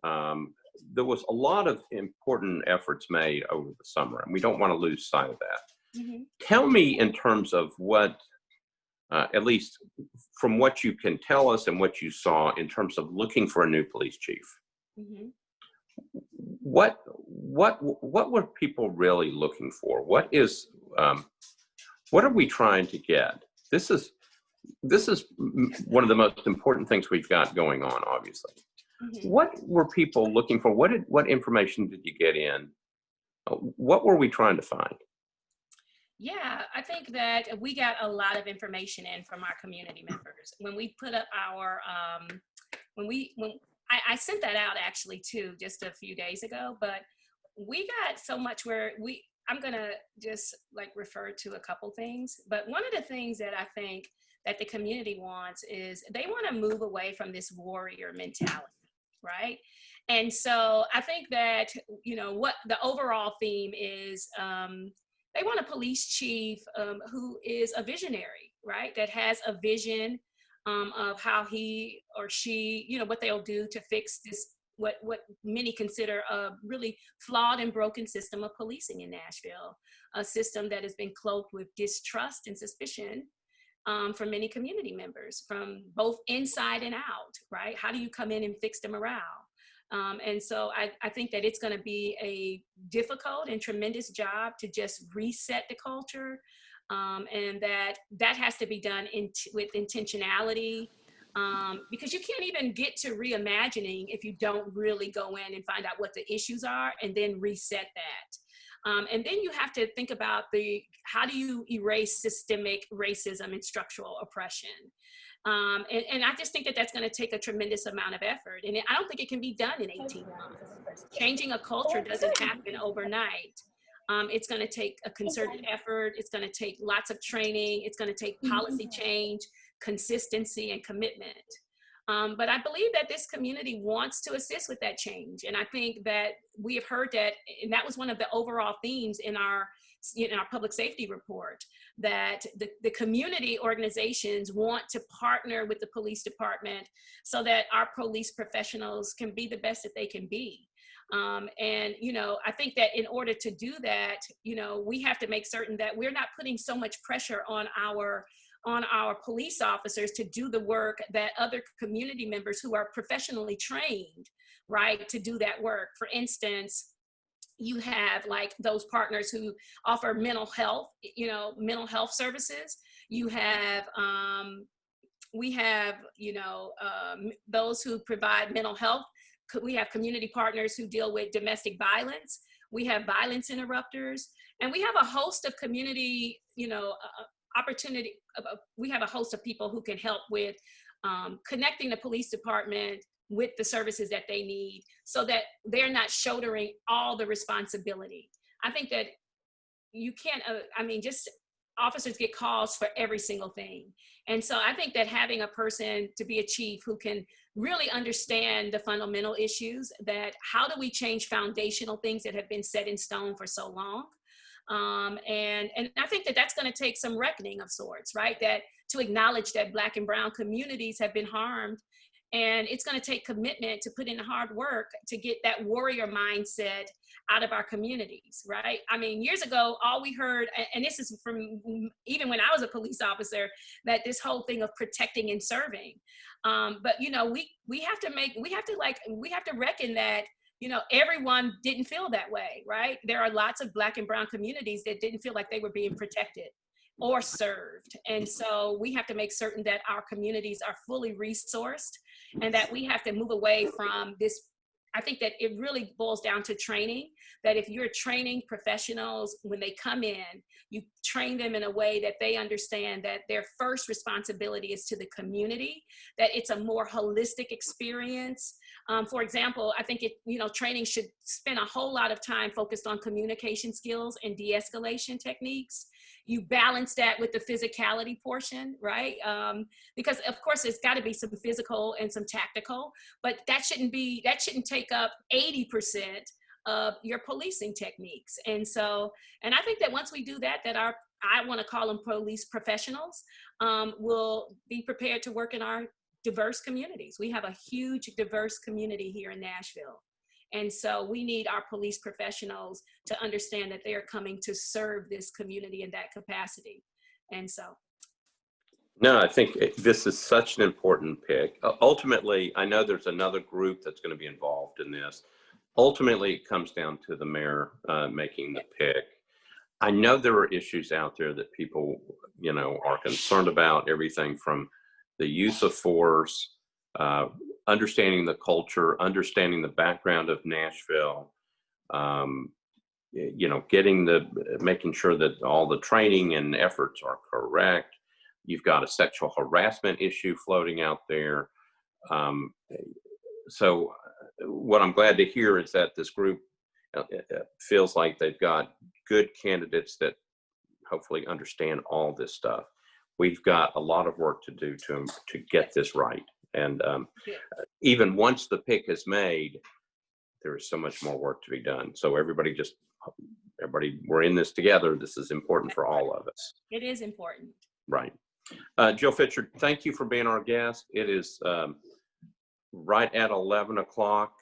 There was a lot of important efforts made over the summer, and we don't want to lose sight of that. Mm-hmm. Tell me, in terms of what, at least from what you can tell us and what you saw in terms of looking for a new police chief, mm-hmm. What were people really looking for? What are we trying to get? This is one of the most important things we've got going on, obviously. Mm-hmm. What were people looking for? What information did you get in? What were we trying to find? Yeah, I think that we got a lot of information in from our community members. When we put up our, I sent that out actually too, just a few days ago, but we got so much where I'm gonna just refer to a couple things, but one of the things that I think that the community wants is they wanna move away from this warrior mentality, right? And so I think that, what the overall theme is, they want a police chief who is a visionary, right? That has a vision of how he or she, what they'll do to fix this, what many consider a really flawed and broken system of policing in Nashville, a system that has been cloaked with distrust and suspicion from many community members, from both inside and out, right? How do you come in and fix the morale? And so I think that it's going to be a difficult and tremendous job to just reset the culture. And that has to be done with intentionality, because you can't even get to reimagining if you don't really go in and find out what the issues are and then reset that. And then you have to think about how do you erase systemic racism and structural oppression? And I just think that that's going to take a tremendous amount of effort. And I don't think it can be done in 18 months. Changing a culture doesn't happen overnight. It's going to take a concerted effort. It's going to take lots of training. It's going to take policy change, consistency, and commitment. But I believe that this community wants to assist with that change. And I think that we have heard that, and that was one of the overall themes in our public safety report, that the community organizations want to partner with the police department so that our police professionals can be the best that they can be. And, I think that in order to do that, we have to make certain that we're not putting so much pressure on our police officers to do the work that other community members who are professionally trained, right, to do that work. For instance, you have like those partners who offer mental health services. You have, we have, those who provide mental health. We have community partners who deal with domestic violence. We have violence interrupters, and we have a host of community, opportunity. We have a host of people who can help with connecting the police department with the services that they need so that they're not shouldering all the responsibility. I think that you can't, just officers get calls for every single thing. And so I think that having a person to be a chief who can really understand the fundamental issues, that how do we change foundational things that have been set in stone for so long? And I think that that's going to take some reckoning of sorts, right? That to acknowledge that Black and brown communities have been harmed. And it's going to take commitment to put in the hard work to get that warrior mindset out of our communities, right? I mean, years ago, all we heard, and this is from even when I was a police officer, that this whole thing of protecting and serving. But we have to reckon that everyone didn't feel that way, right? There are lots of Black and brown communities that didn't feel like they were being protected or served. And so we have to make certain that our communities are fully resourced and that we have to move away from this. I think that it really boils down to training, that if you're training professionals, when they come in, you train them in a way that they understand that their first responsibility is to the community, that it's a more holistic experience. For example, I think training should spend a whole lot of time focused on communication skills and de-escalation techniques. You balance that with the physicality portion, right? Because of course there's got to be some physical and some tactical, but that shouldn't take up 80% of your policing techniques. And I think that once we do that I want to call them police professionals, will be prepared to work in our diverse communities. We have a huge diverse community here in Nashville. And so we need our police professionals to understand that they are coming to serve this community in that capacity. And so. No, I think this is such an important pick. Ultimately, I know there's another group that's going to be involved in this. Ultimately, it comes down to the mayor making the pick. I know there are issues out there that people, are concerned about, everything from the use of force, understanding the culture, understanding the background of Nashville, making sure that all the training and efforts are correct. You've got a sexual harassment issue floating out there. So what I'm glad to hear is that this group feels like they've got good candidates that hopefully understand all this stuff. We've got a lot of work to do to get this right. And even once the pick is made, there is so much more work to be done. So everybody, we're in this together. This is important for all of us. It is important. Right. Jill Fitcheard, thank you for being our guest. It is right at 11 o'clock.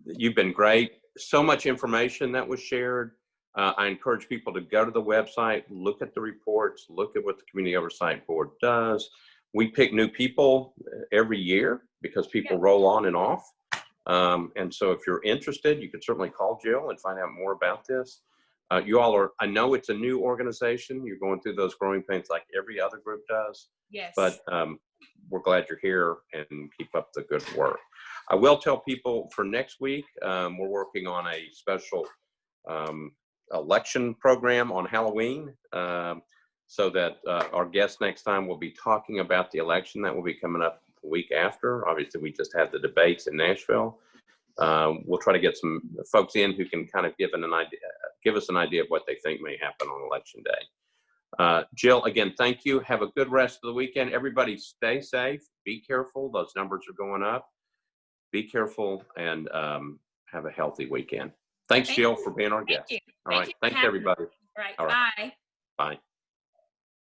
You've been great. So much information that was shared. I encourage people to go to the website, look at the reports, look at what the Community Oversight Board does, We pick new people every year because people roll on and off. And so if you're interested, you can certainly call Jill and find out more about this. You all are, I know it's a new organization. You're going through those growing pains like every other group does. Yes. But we're glad you're here and keep up the good work. I will tell people for next week, we're working on a special election program on Halloween. So that our guest next time will be talking about the election that will be coming up the week after. Obviously, we just had the debates in Nashville. We'll try to get some folks in who can kind of give us an idea of what they think may happen on election day. Jill, again, thank you. Have a good rest of the weekend. Everybody stay safe. Be careful. Those numbers are going up. Be careful and have a healthy weekend. Thanks, Jill, for being our guest. Thank you. All right. Thanks, everybody. All right. All right. Bye. Bye.